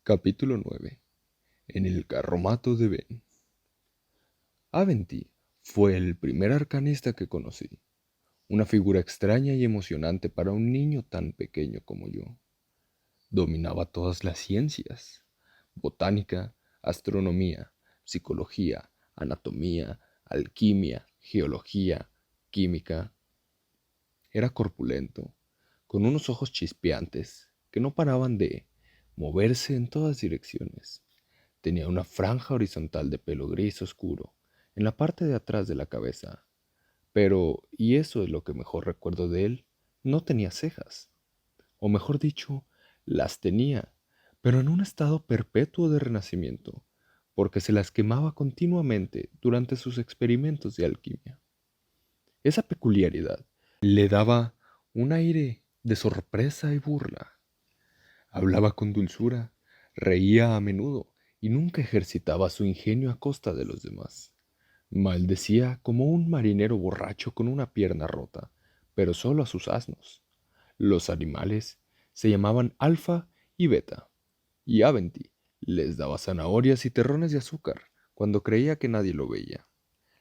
Capítulo 9. En el carromato de Ben. Aventí fue el primer arcanista que conocí, una figura extraña y emocionante para un niño tan pequeño como yo. Dominaba todas las ciencias: botánica, astronomía, psicología, anatomía, alquimia, geología, química. Era corpulento, con unos ojos chispeantes que no paraban de moverse en todas direcciones. Tenía una franja horizontal de pelo gris oscuro en la parte de atrás de la cabeza, pero, y eso es lo que mejor recuerdo de él, no tenía cejas. O mejor dicho, las tenía, pero en un estado perpetuo de renacimiento, porque se las quemaba continuamente durante sus experimentos de alquimia. Esa peculiaridad le daba un aire de sorpresa y burla. Hablaba con dulzura, reía a menudo y nunca ejercitaba su ingenio a costa de los demás. Maldecía como un marinero borracho con una pierna rota, pero solo a sus asnos. Los animales se llamaban Alfa y Beta, y Aventi les daba zanahorias y terrones de azúcar cuando creía que nadie lo veía.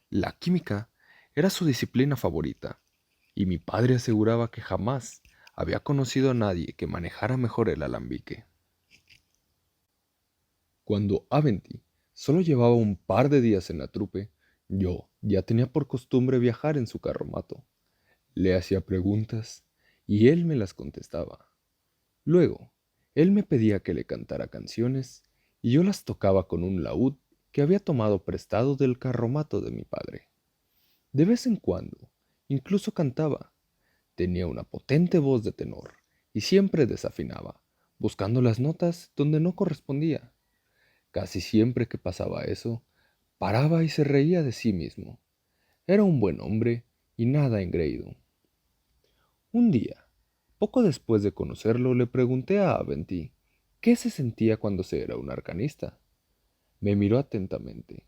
La química era su disciplina favorita, y mi padre aseguraba que jamás había conocido a nadie que manejara mejor el alambique. Cuando Aventi solo llevaba un par de días en la trupe, yo ya tenía por costumbre viajar en su carromato. Le hacía preguntas y él me las contestaba. Luego, él me pedía que le cantara canciones y yo las tocaba con un laúd que había tomado prestado del carromato de mi padre. De vez en cuando, incluso cantaba. Tenía una potente voz de tenor y siempre desafinaba, buscando las notas donde no correspondía. Casi siempre que pasaba eso, paraba y se reía de sí mismo. Era un buen hombre y nada engreído. Un día, poco después de conocerlo, le pregunté a Aventí qué se sentía cuando se era un arcanista. Me miró atentamente.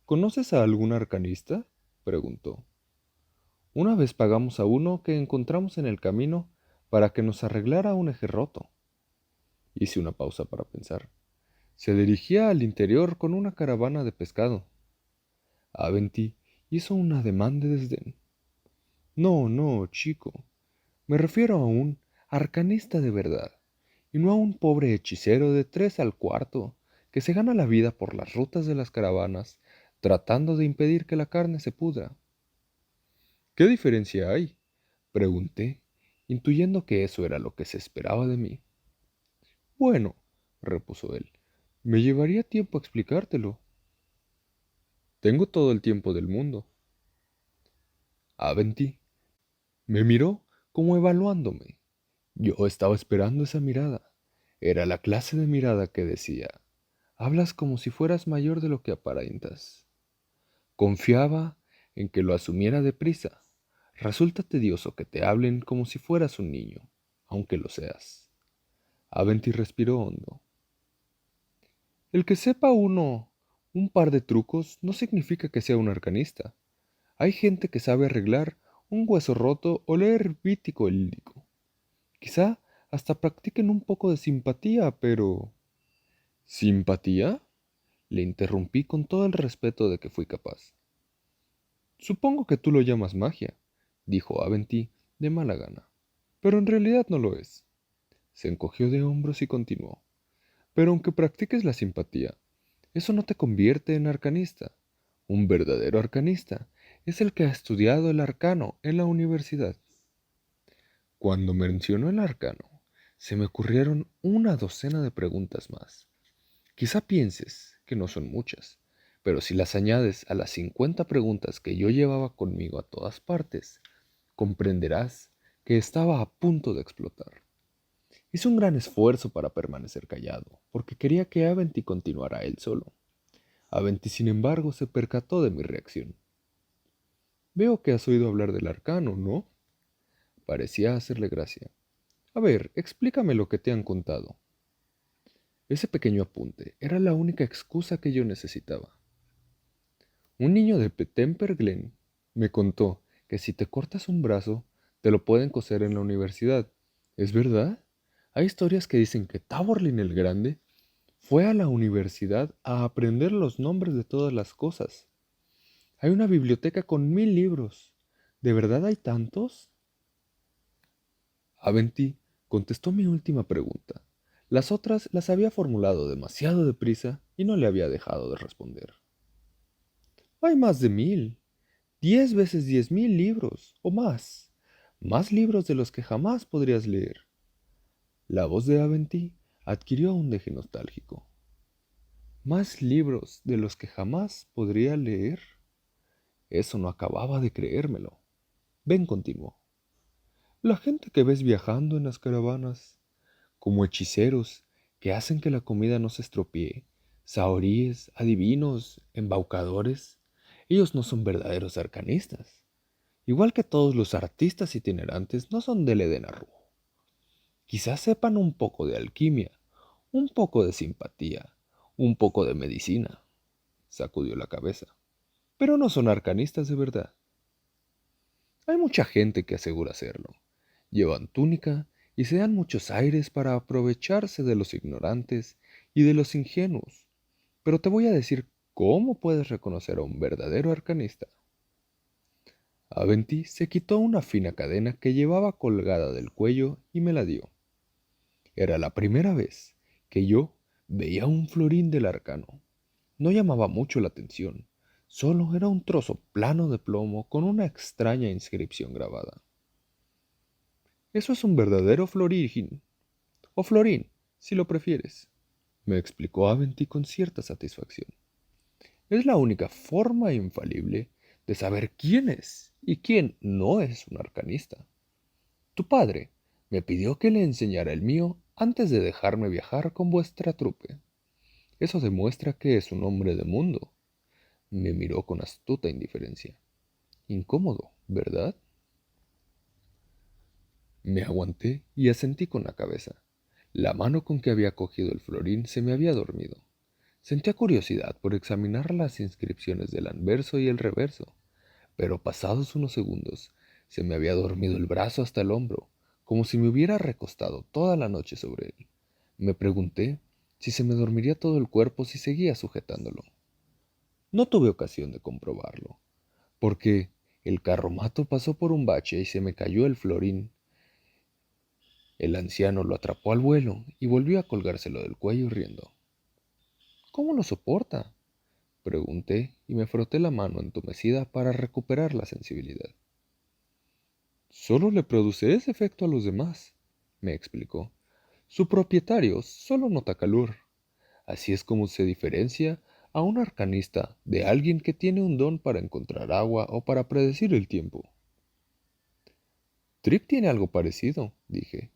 ¿Conoces a algún arcanista?, preguntó. Una vez pagamos a uno que encontramos en el camino para que nos arreglara un eje roto. Hice una pausa para pensar. Se dirigía al interior con una caravana de pescado. Aventí hizo un ademán de desdén. No, no, chico. Me refiero a un arcanista de verdad, y no a un pobre hechicero de 3 al cuarto que se gana la vida por las rutas de las caravanas tratando de impedir que la carne se pudra. ¿Qué diferencia hay?, pregunté, intuyendo que eso era lo que se esperaba de mí. Bueno, repuso él, me llevaría tiempo explicártelo. Tengo todo el tiempo del mundo. Aventí me miró como evaluándome. Yo estaba esperando esa mirada. Era la clase de mirada que decía: hablas como si fueras mayor de lo que aparentas. Confiaba en que lo asumiera deprisa. Resulta tedioso que te hablen como si fueras un niño, aunque lo seas. Aventí respiró hondo. El que sepa uno un par de trucos no significa que sea un arcanista. Hay gente que sabe arreglar un hueso roto o leer Vítico el lírico. Quizá hasta practiquen un poco de simpatía, pero... ¿Simpatía?, le interrumpí con todo el respeto de que fui capaz. Supongo que tú lo llamas magia, dijo Aventí de mala gana. Pero en realidad no lo es. Se encogió de hombros y continuó. Pero aunque practiques la simpatía, eso no te convierte en arcanista. Un verdadero arcanista es el que ha estudiado el arcano en la universidad. Cuando mencionó el arcano, se me ocurrieron una docena de preguntas más. Quizá pienses que no son muchas, pero si las añades a las 50 preguntas que yo llevaba conmigo a todas partes, comprenderás que estaba a punto de explotar. Hice un gran esfuerzo para permanecer callado, porque quería que Aventí continuara él solo. Aventí, sin embargo, se percató de mi reacción. Veo que has oído hablar del arcano, ¿no? Parecía hacerle gracia. A ver, explícame lo que te han contado. Ese pequeño apunte era la única excusa que yo necesitaba. Un niño de Temper Glen me contó que si te cortas un brazo, te lo pueden coser en la universidad. ¿Es verdad? Hay historias que dicen que Taborlin el Grande Fue a la universidad a aprender los nombres de todas las cosas. Hay una biblioteca con 1000 libros. ¿De verdad hay tantos? Aventi contestó mi última pregunta. Las otras las había formulado demasiado deprisa y no le había dejado de responder. Hay más de 1000. 10 veces 10.000 libros, o más. Más libros de los que jamás podrías leer. La voz de Aventi adquirió un deje nostálgico. ¿Más libros de los que jamás podría leer? Eso no acababa de creérmelo. Ben continuó. La gente que ves viajando en las caravanas, como hechiceros que hacen que la comida no se estropee, saoríes, adivinos, embaucadores, ellos no son verdaderos arcanistas. Igual que todos los artistas itinerantes no son del Edén Arrujo. Quizás sepan un poco de alquimia, un poco de simpatía, un poco de medicina. Sacudió la cabeza. Pero no son arcanistas de verdad. Hay mucha gente que asegura serlo. Llevan túnica y se dan muchos aires para aprovecharse de los ignorantes y de los ingenuos. Pero te voy a decir cómo puedes reconocer a un verdadero arcanista. Aventi se quitó una fina cadena que llevaba colgada del cuello y me la dio. Era la primera vez que yo veía un florín del arcano. No llamaba mucho la atención, solo era un trozo plano de plomo con una extraña inscripción grabada. Eso es un verdadero florín, o florín, si lo prefieres, me explicó Aventi con cierta satisfacción. Es la única forma infalible de saber quién es y quién no es un arcanista. Tu padre me pidió que le enseñara el mío antes de dejarme viajar con vuestra trupe. Eso demuestra que es un hombre de mundo. Me miró con astuta indiferencia. Incómodo, ¿verdad? Me aguanté y asentí con la cabeza. La mano con que había cogido el florín se me había dormido. Sentía curiosidad por examinar las inscripciones del anverso y el reverso, pero pasados unos segundos se me había dormido el brazo hasta el hombro, como si me hubiera recostado toda la noche sobre él. Me pregunté si se me dormiría todo el cuerpo si seguía sujetándolo. No tuve ocasión de comprobarlo, porque el carromato pasó por un bache y se me cayó el florín. El anciano lo atrapó al vuelo y volvió a colgárselo del cuello riendo. ¿Cómo lo soporta? Pregunté y me froté la mano entumecida para recuperar la sensibilidad. Solo le produce ese efecto a los demás, me explicó. Su propietario solo nota calor. Así es como se diferencia a un arcanista de alguien que tiene un don para encontrar agua o para predecir el tiempo. Trip tiene algo parecido, dije.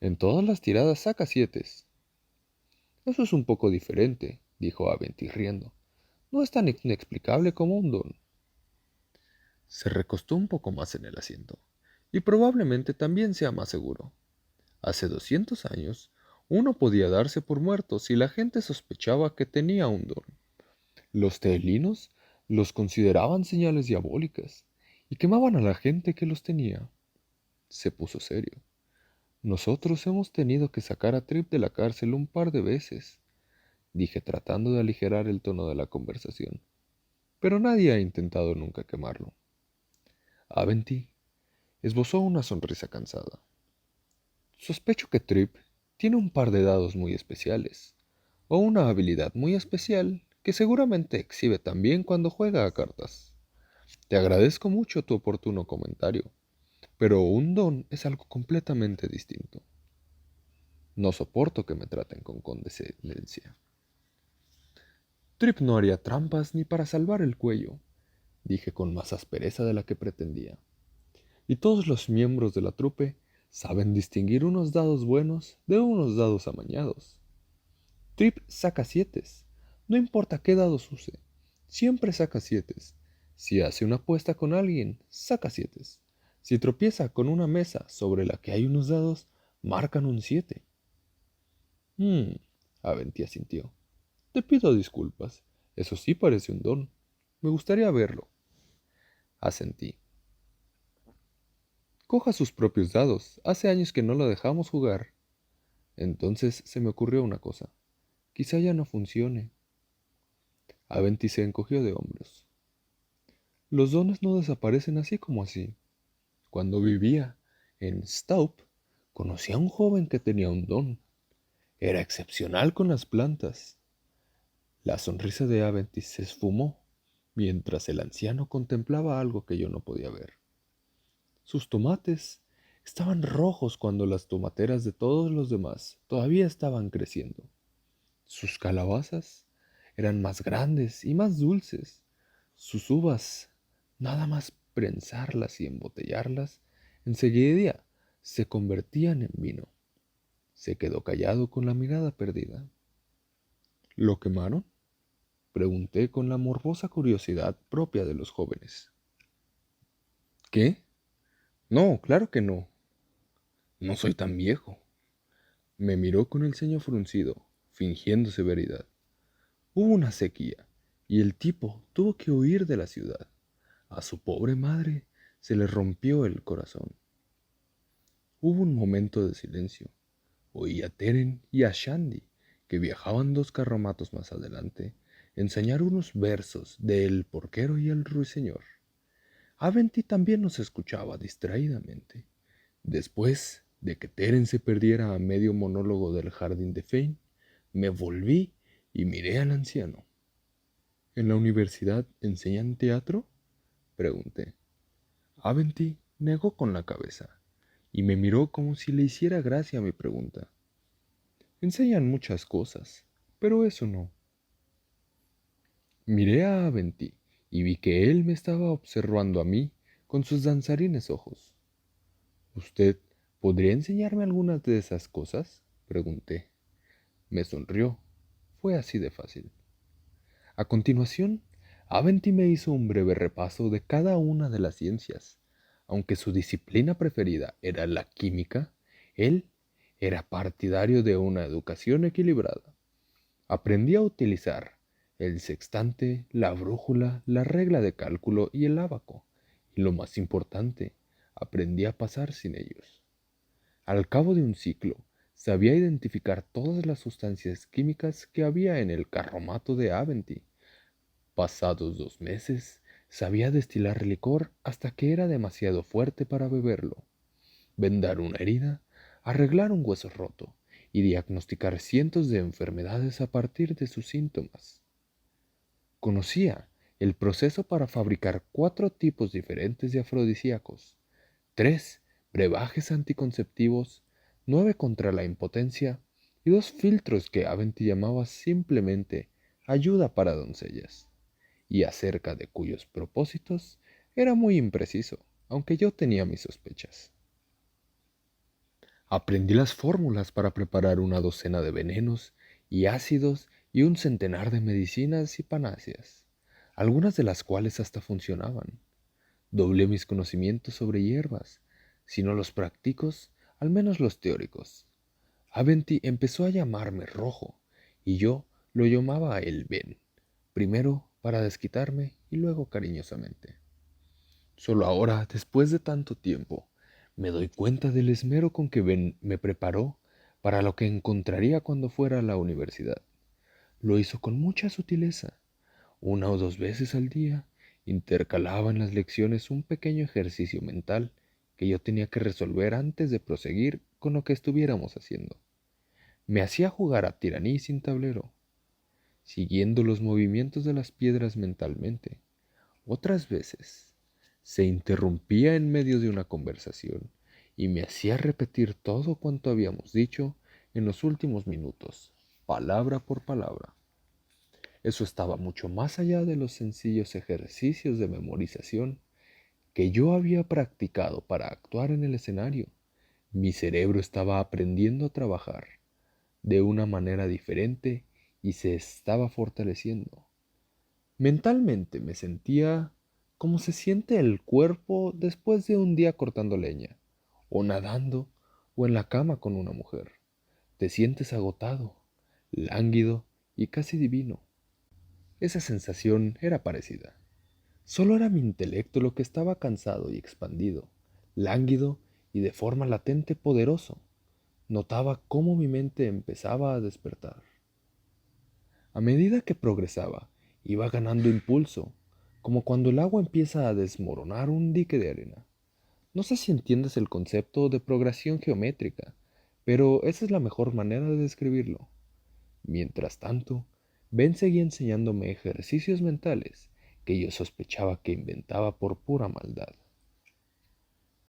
En todas las tiradas saca sietes. Eso es un poco diferente, dijo Aventi riendo. No es tan inexplicable como un don. Se recostó un poco más en el asiento, y probablemente también sea más seguro. Hace 200 años, uno podía darse por muerto si la gente sospechaba que tenía un don. Los teelinos los consideraban señales diabólicas y quemaban a la gente que los tenía. Se puso serio. Nosotros hemos tenido que sacar a Trip de la cárcel un par de veces, dije tratando de aligerar el tono de la conversación. Pero nadie ha intentado nunca quemarlo. Aventi esbozó una sonrisa cansada. Sospecho que Trip tiene un par de dados muy especiales, o una habilidad muy especial que seguramente exhibe también cuando juega a cartas. Te agradezco mucho tu oportuno comentario, pero un don es algo completamente distinto. No soporto que me traten con condescendencia. Trip no haría trampas ni para salvar el cuello, dije con más aspereza de la que pretendía. Y todos los miembros de la trupe saben distinguir unos dados buenos de unos dados amañados. Trip saca sietes, no importa qué dados use, siempre saca sietes. Si hace una apuesta con alguien, saca sietes. Si tropieza con una mesa sobre la que hay unos dados, marcan un 7. Hmm, Aventi asintió. Te pido disculpas, eso sí parece un don. Me gustaría verlo. Asentí. Coja sus propios dados. Hace años que no lo dejamos jugar. Entonces se me ocurrió una cosa. quizá ya no funcione. Aventy se encogió de hombros. Los dones no desaparecen así como así. Cuando vivía en Staup, conocí a un joven que tenía un don. Era excepcional con las plantas. La sonrisa de Aventy se esfumó mientras el anciano contemplaba algo que yo no podía ver. Sus tomates estaban rojos cuando las tomateras de todos los demás todavía estaban creciendo. Sus calabazas eran más grandes y más dulces. Sus uvas, nada más prensarlas y embotellarlas, enseguida se convertían en vino. Se quedó callado con la mirada perdida. ¿Lo quemaron? Pregunté con la morbosa curiosidad propia de los jóvenes. ¿Qué? No, claro que no. No soy tan viejo. Me miró con el ceño fruncido, fingiendo severidad. Hubo una sequía, y el tipo tuvo que huir de la ciudad. A su pobre madre se le rompió el corazón. Hubo un momento de silencio. Oí a Teren y a Shandy, que viajaban 2 carromatos más adelante, enseñar unos versos de El porquero y el ruiseñor. Aventy también nos escuchaba distraídamente. Después de que Teren se perdiera a medio monólogo del jardín de Fane, me volví y miré al anciano. ¿En la universidad enseñan teatro? Pregunté. Aventy negó con la cabeza y me miró como si le hiciera gracia mi pregunta. Enseñan muchas cosas, pero eso no. Miré a Aventy y vi que él me estaba observando a mí con sus danzarines ojos. ¿Usted podría enseñarme algunas de esas cosas? Pregunté. Me sonrió. Fue así de fácil. A continuación, Aventy me hizo un breve repaso de cada una de las ciencias. Aunque su disciplina preferida era la química, él era partidario de una educación equilibrada. Aprendí a utilizar el sextante, la brújula, la regla de cálculo y el ábaco. Y lo más importante, aprendí a pasar sin ellos. Al cabo de un ciclo, sabía identificar todas las sustancias químicas que había en el carromato de Aventy. Pasados 2 meses, sabía destilar licor hasta que era demasiado fuerte para beberlo, vendar una herida, arreglar un hueso roto y diagnosticar cientos de enfermedades a partir de sus síntomas. Conocía el proceso para fabricar 4 tipos diferentes de afrodisíacos, 3 brebajes anticonceptivos, 9 contra la impotencia y 2 filtros que Aventy llamaba simplemente ayuda para doncellas, y acerca de cuyos propósitos era muy impreciso, aunque yo tenía mis sospechas. Aprendí las fórmulas para preparar una docena de venenos y ácidos y un centenar de medicinas y panaceas, algunas de las cuales hasta funcionaban. Doblé mis conocimientos sobre hierbas, si no los prácticos, al menos los teóricos. Aventy empezó a llamarme Rojo, y yo lo llamaba el Ben, primero para desquitarme y luego cariñosamente. Solo ahora, después de tanto tiempo, me doy cuenta del esmero con que Ben me preparó para lo que encontraría cuando fuera a la universidad. Lo hizo con mucha sutileza. 1 o 2 veces al día intercalaba en las lecciones un pequeño ejercicio mental que yo tenía que resolver antes de proseguir con lo que estuviéramos haciendo. Me hacía jugar a tiraní sin tablero, siguiendo los movimientos de las piedras mentalmente. Otras veces se interrumpía en medio de una conversación y me hacía repetir todo cuanto habíamos dicho en los últimos minutos, palabra por palabra. Eso estaba mucho más allá de los sencillos ejercicios de memorización que yo había practicado para actuar en el escenario. Mi cerebro estaba aprendiendo a trabajar de una manera diferente y se estaba fortaleciendo. Mentalmente me sentía como se siente el cuerpo después de un día cortando leña, o nadando, o en la cama con una mujer. Te sientes agotado, lánguido y casi divino. Esa sensación era parecida. Solo era mi intelecto lo que estaba cansado y expandido, lánguido y de forma latente poderoso. Notaba cómo mi mente empezaba a despertar. A medida que progresaba, iba ganando impulso, como cuando el agua empieza a desmoronar un dique de arena. No sé si entiendes el concepto de progresión geométrica, pero esa es la mejor manera de describirlo. Mientras tanto, Ben seguía enseñándome ejercicios mentales que yo sospechaba que inventaba por pura maldad.